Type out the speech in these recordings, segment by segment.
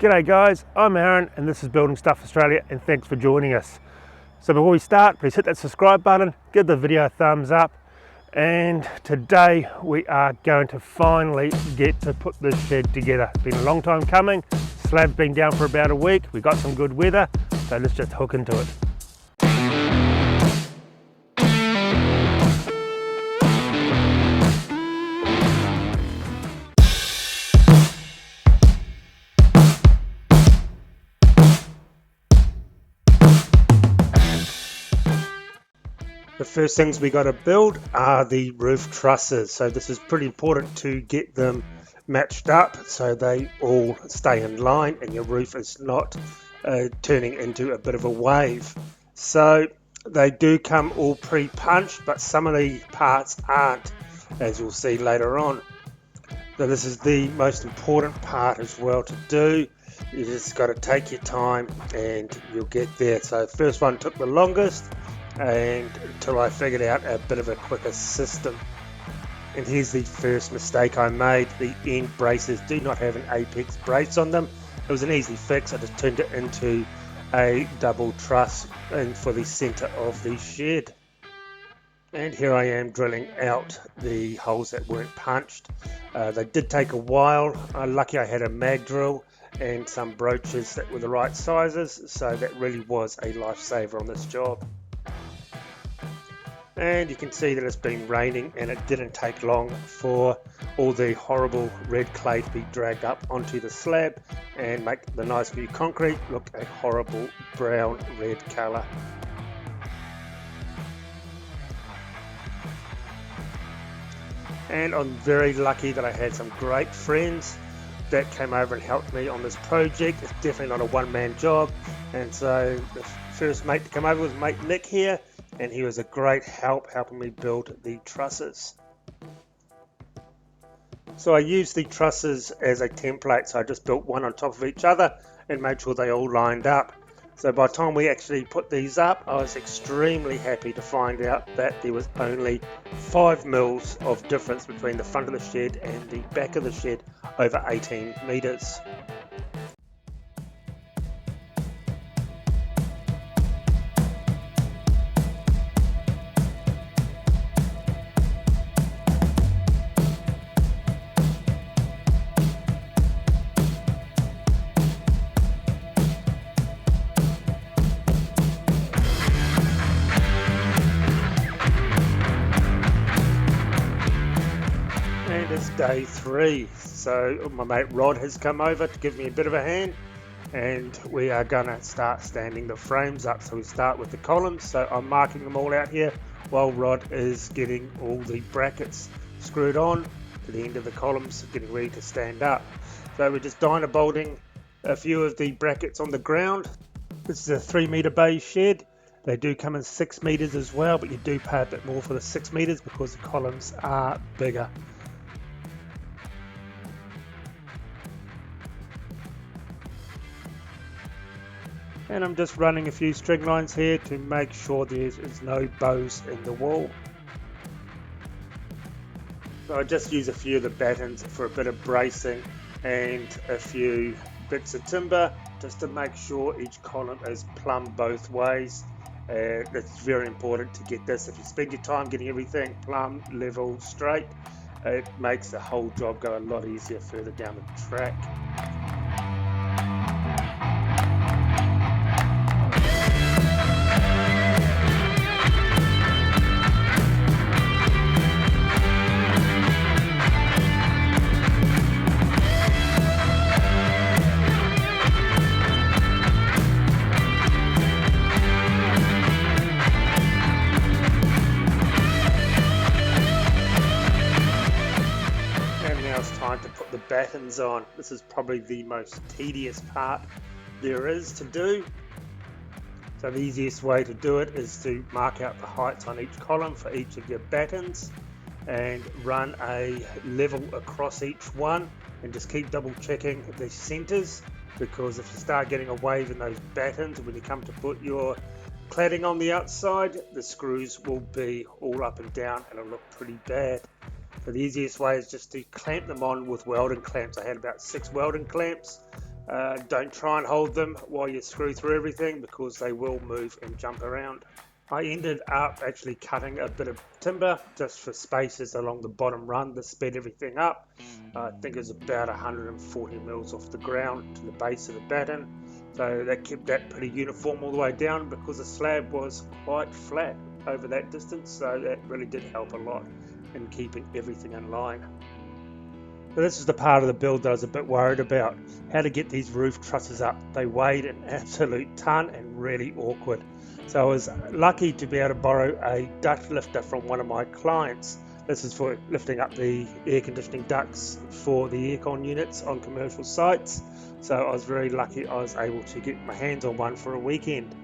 G'day guys, I'm Aaron and this is Building Stuff Australia, and thanks for joining us. So before we start, please hit that subscribe button, give the video a thumbs up, and today we are going to finally get to put this shed together. It's been a long time coming, slab's been down for about a week, we got some good weather, so let's just hook into it. The first things we got to build are the roof trusses. So this is pretty important to get them matched up so they all stay in line and your roof is not turning into a bit of a wave. So they do come all pre-punched, but some of the parts aren't, as you'll see later on. So this is the most important part as well to do. You just got to take your time and you'll get there. So the first one took the longest, and until I figured out a bit of a quicker system. And here's the first mistake I made. The end braces do not have an apex brace on them. It was an easy fix. I just turned it into a double truss and for the center of the shed. And here I am drilling out the holes that weren't punched. They did take a while. Lucky I had a mag drill and some broaches that were the right sizes, so that really was a lifesaver on this job. And you can see that it's been raining and it didn't take long for all the horrible red clay to be dragged up onto the slab and make the nice new concrete look a horrible brown red colour. And I'm very lucky that I had some great friends that came over and helped me on this project. It's definitely not a one-man job, and so the first mate to come over was mate Nick here, and he was a great help helping me build the trusses. So I used the trusses as a template, so I just built one on top of each other and made sure they all lined up. So by the time we actually put these up, I was extremely happy to find out that there was only 5 mils of difference between the front of the shed and the back of the shed over 18 meters. It's day 3, so my mate Rod has come over to give me a bit of a hand, and we are gonna start standing the frames up. So we start with the columns, so I'm marking them all out here while Rod is getting all the brackets screwed on to the end of the columns, getting ready to stand up. So we're just dyno bolting a few of the brackets on the ground. This is a 3 meter bay shed. They do come in 6 meters as well, but you do pay a bit more for the 6 meters because the columns are bigger. And I'm just running a few string lines here to make sure there is no bows in the wall. So I just use a few of the battens for a bit of bracing and a few bits of timber just to make sure each column is plumb both ways. It's very important to get this. If you spend your time getting everything plumb, level, straight, it makes the whole job go a lot easier further down the track. Time to put the battens on. This is probably the most tedious part there is to do. So the easiest way to do it is to mark out the heights on each column for each of your battens and run a level across each one, and just keep double checking the centers, because if you start getting a wave in those battens when you come to put your cladding on the outside, the screws will be all up and down and it'll look pretty bad. So the easiest way is just to clamp them on with welding clamps. I had about 6 welding clamps Don't try and hold them while you screw through everything because they will move and jump around. I ended up actually cutting a bit of timber just for spaces along the bottom run to speed everything up. I think it was about 140 mils off the ground to the base of the batten, so that kept that pretty uniform all the way down because the slab was quite flat over that distance, so that really did help a lot in keeping everything in line. So this is the part of the build that I was a bit worried about, how to get these roof trusses up. They weighed an absolute ton and really awkward. So I was lucky to be able to borrow a duct lifter from one of my clients. This is for lifting up the air conditioning ducts for the aircon units on commercial sites. So I was very lucky I was able to get my hands on one for a weekend.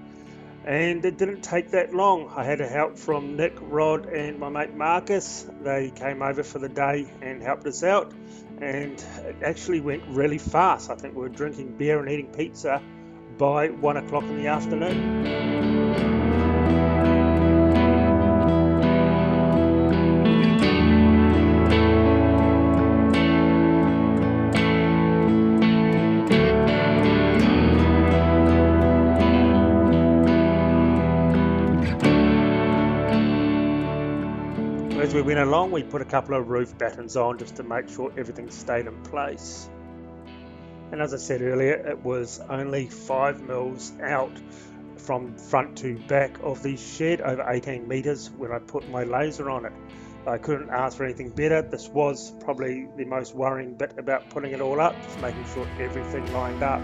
And it didn't take that long. I had help from Nick, Rod and my mate Marcus. They came over for the day and helped us out, and it actually went really fast. I think we were drinking beer and eating pizza by 1 o'clock in the afternoon. As we went along, we put a couple of roof battens on just to make sure everything stayed in place. And as I said earlier, it was only 5 mils out from front to back of the shed, over 18 meters, when I put my laser on it. I couldn't ask for anything better. This was probably the most worrying bit about putting it all up, just making sure everything lined up.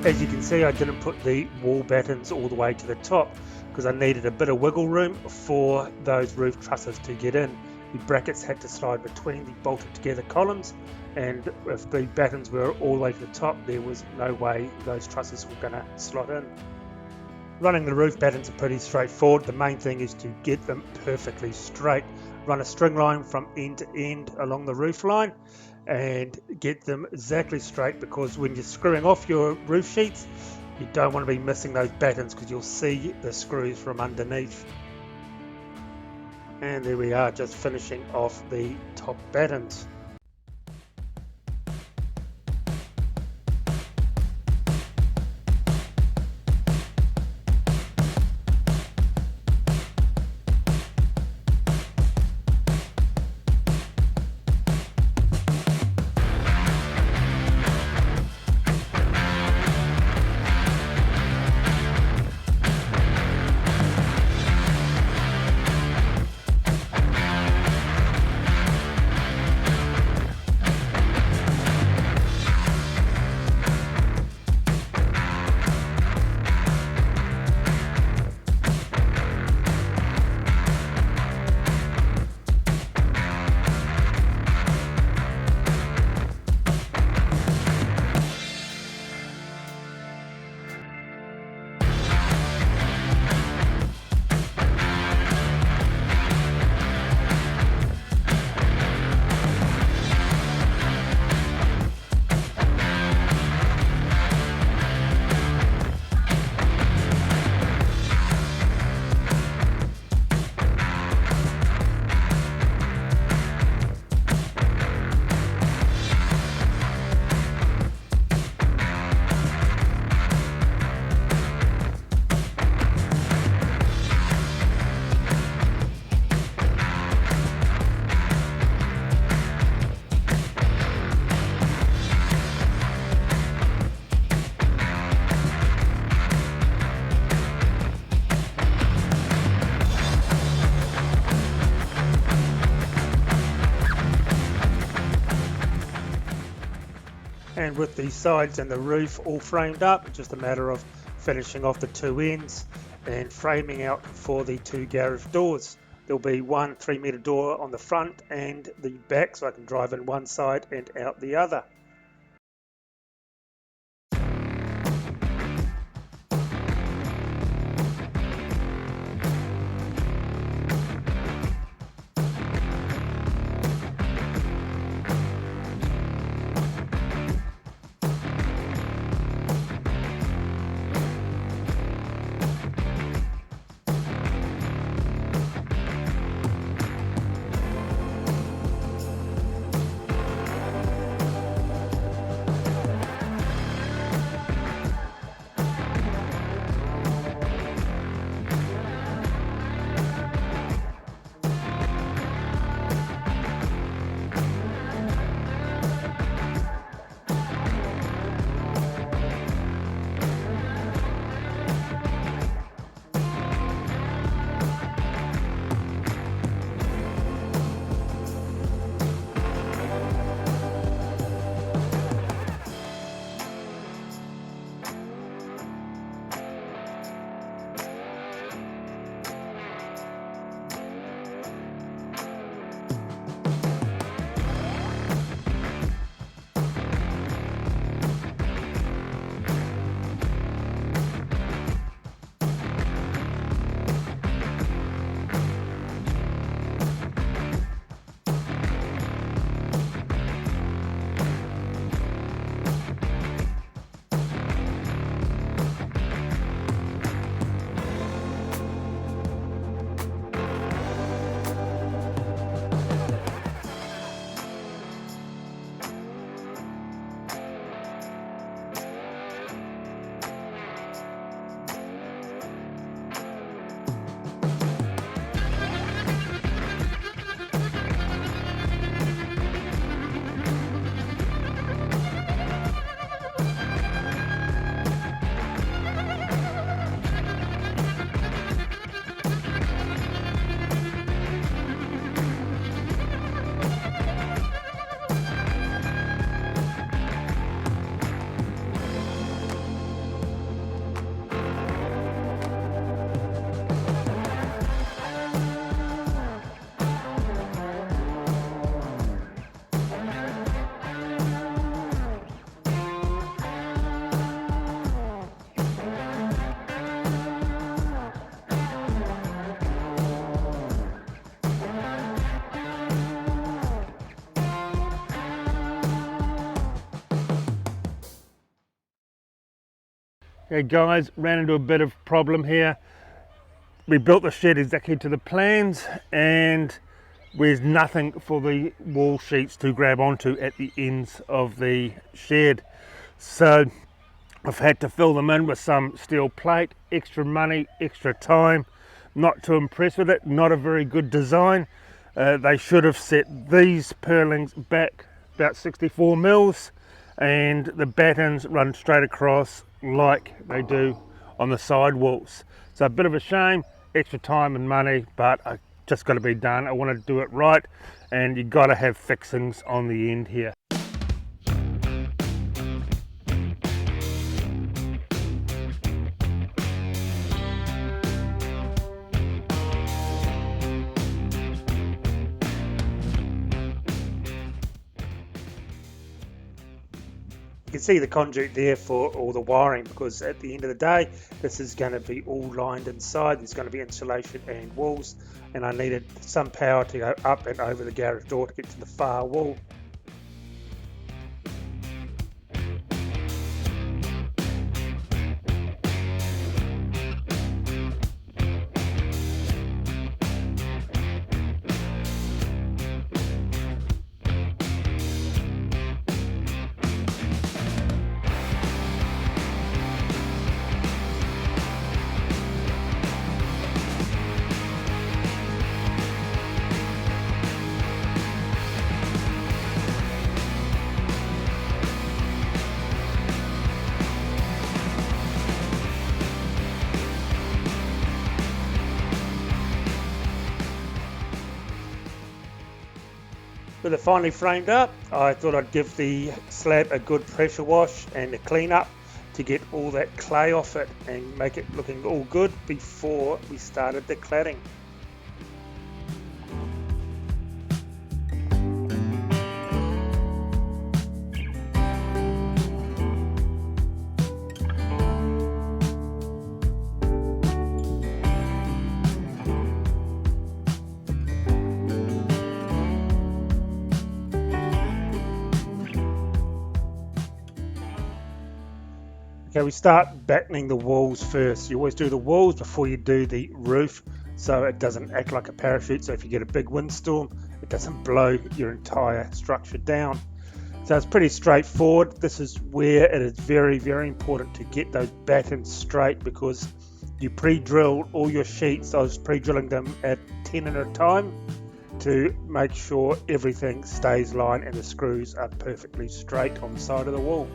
As you can see, I didn't put the wall battens all the way to the top because I needed a bit of wiggle room for those roof trusses to get in. The brackets had to slide between the bolted together columns, and if the battens were all the way to the top, there was no way those trusses were going to slot in. Running the roof battens are pretty straightforward. The main thing is to get them perfectly straight. Run a string line from end to end along the roof line and get them exactly straight, because when you're screwing off your roof sheets, you don't want to be missing those battens because you'll see the screws from underneath. And there we are, just finishing off the top battens. And with the sides and the roof all framed up, it's just a matter of finishing off the two ends and framing out for the two garage doors. There'll be one 3-metre door on the front and the back, so I can drive in one side and out the other. Okay guys, ran into a bit of problem here. We built the shed exactly to the plans and there's nothing for the wall sheets to grab onto at the ends of the shed. So I've had to fill them in with some steel plate, extra money, extra time. Not too impressed with it, not a very good design. They should have set these purlings back about 64 mils and the battens run straight across like they do on the side walls. So a bit of a shame, extra time and money, but I just got to be done. I want to do it right, and you got to have fixings on the end here. You can see the conduit there for all the wiring, because at the end of the day this is going to be all lined inside. There's going to be insulation and walls, and I needed some power to go up and over the garage door to get to the far wall. With it finally framed up, I thought I'd give the slab a good pressure wash and a clean up to get all that clay off it and make it looking all good before we started the cladding. Okay, we start battening the walls first. You always do the walls before you do the roof, so it doesn't act like a parachute. So if you get a big windstorm, it doesn't blow your entire structure down. So it's pretty straightforward. This is where it is very, very important to get those battens straight, because you pre-drill all your sheets. I was pre-drilling them at 10 at a time to make sure everything stays lined and the screws are perfectly straight on the side of the wall.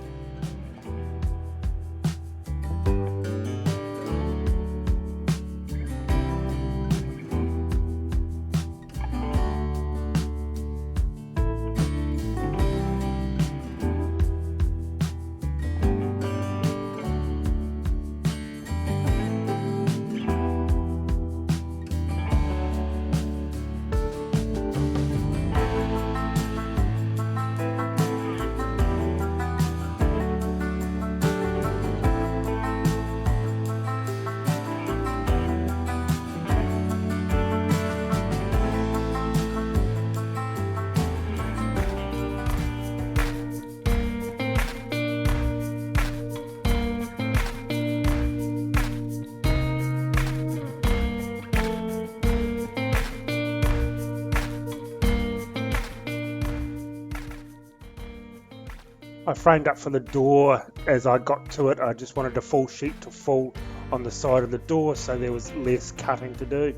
I framed up for the door. As I got to it, I just wanted the full sheet to fall on the side of the door, so there was less cutting to do.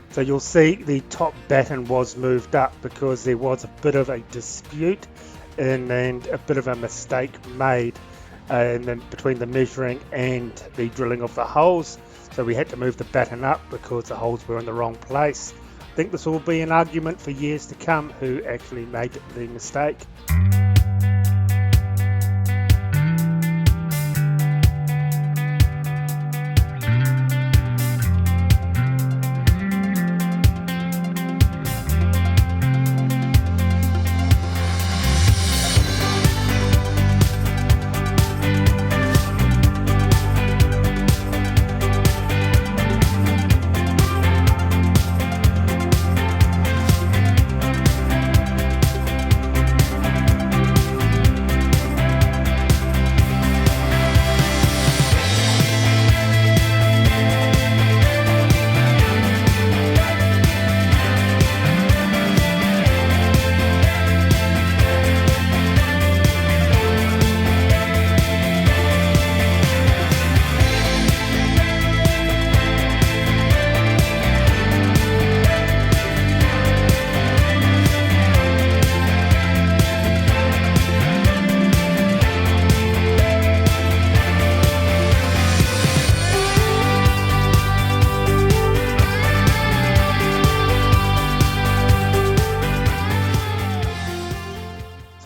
So you'll see the top batten was moved up because there was a bit of a dispute and a bit of a mistake made and then between the measuring and the drilling of the holes. So we had to move the batten up because the holes were in the wrong place. I think this will be an argument for years to come who actually made the mistake.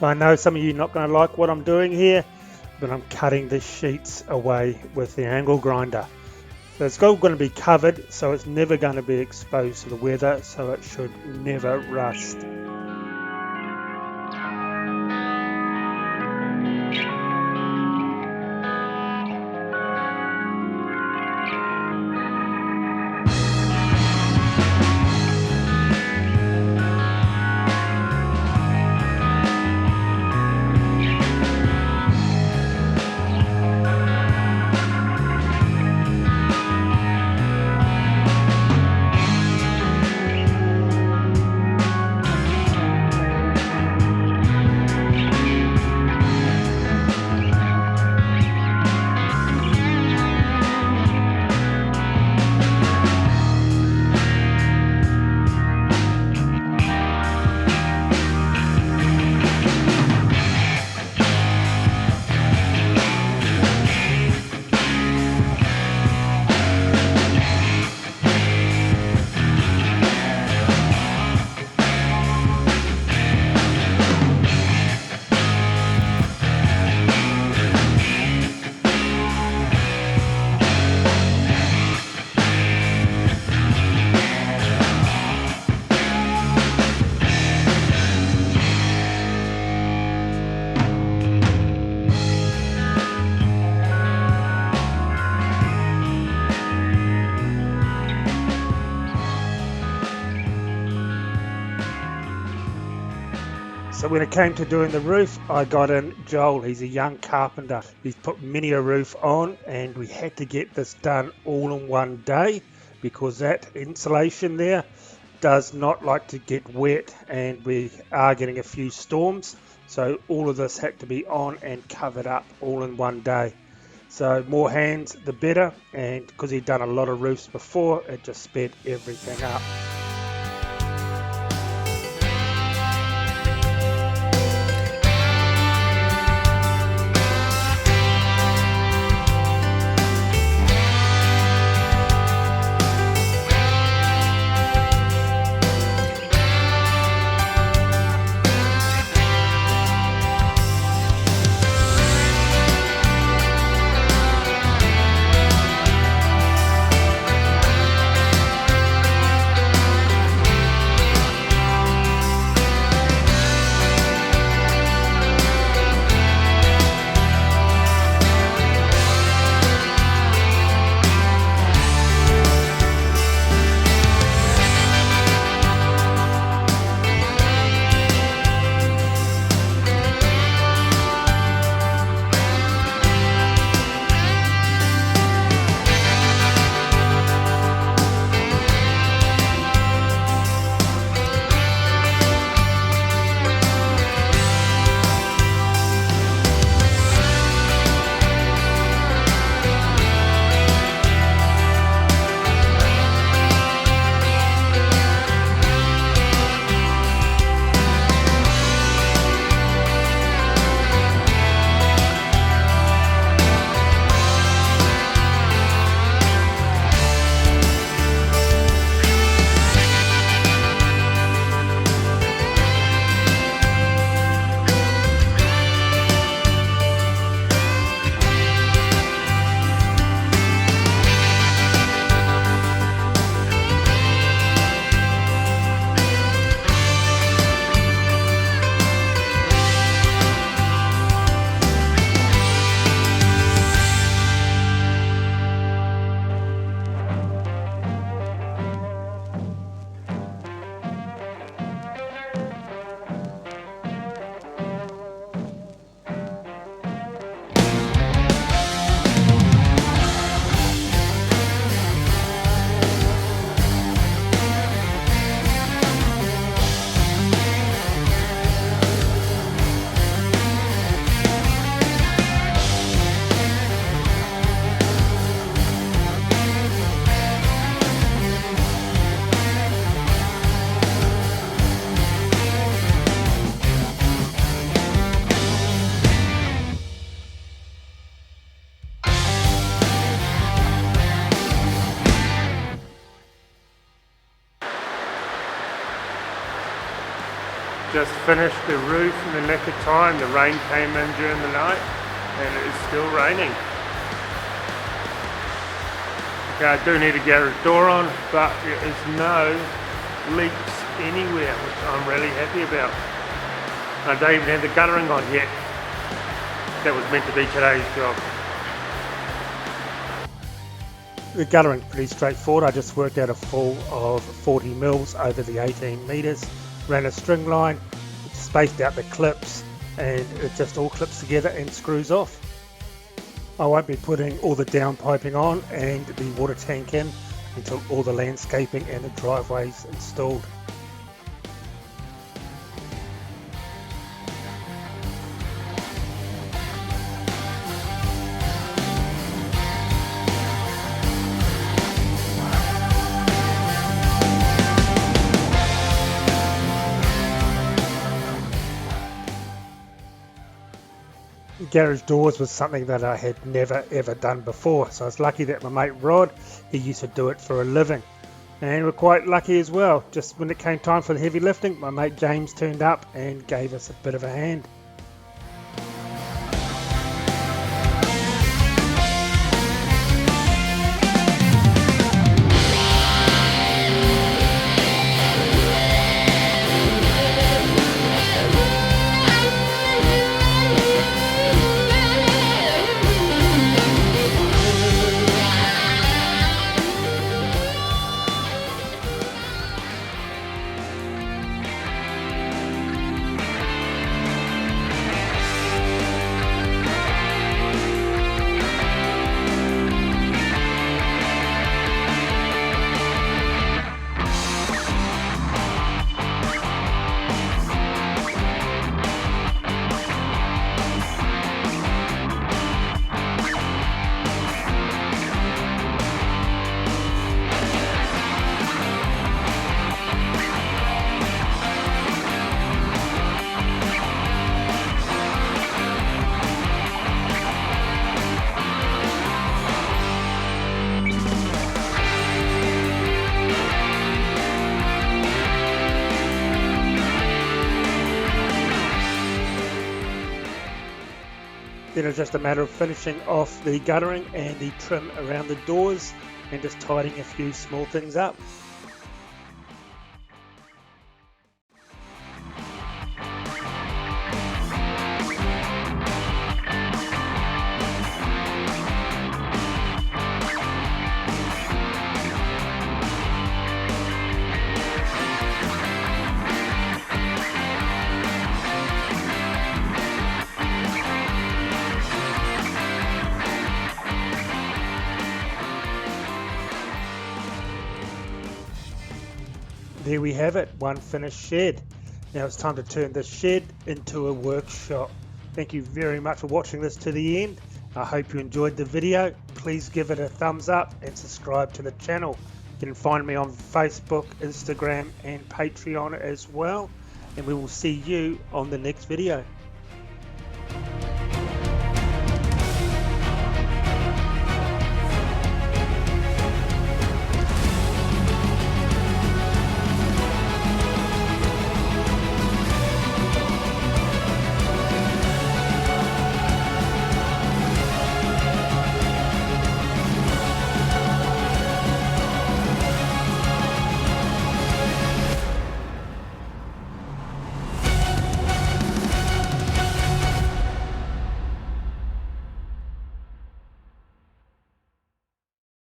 So I know some of you are not going to like what I'm doing here, but I'm cutting the sheets away with the angle grinder. So it's all going to be covered, so it's never going to be exposed to the weather, so it should never rust. So when it came to doing the roof, I got in Joel. He's a young carpenter. He's put many a roof on, and we had to get this done all in one day because that insulation there does not like to get wet, and we are getting a few storms. So all of this had to be on and covered up all in one day. So more hands the better, and because he'd done a lot of roofs before, it just sped everything up. Just finished the roof in the nick of time. The rain came in during the night and it is still raining. Okay, I do need a garage door on, but there is no leaks anywhere, which I'm really happy about. I don't even have the guttering on yet. That was meant to be today's job. The guttering's pretty straightforward. I just worked out a full of 40 mils over the 18 meters, ran a string line, spaced out the clips, and it just all clips together and screws off. I won't be putting all the down piping on and the water tank in until all the landscaping and the driveways installed. Garage doors was something that I had never ever done before, so I was lucky that my mate Rod, he used to do it for a living, and we're quite lucky as well. Just when it came time for the heavy lifting, my mate James turned up and gave us a bit of a hand. Then it's just a matter of finishing off the guttering and the trim around the doors and just tidying a few small things up. There we have it, one finished shed. Now it's time to turn this shed into a workshop. Thank you very much for watching this to the end. I hope you enjoyed the video. Please give it a thumbs up and subscribe to the channel. You can find me on Facebook, Instagram and Patreon as well. And we will see you on the next video.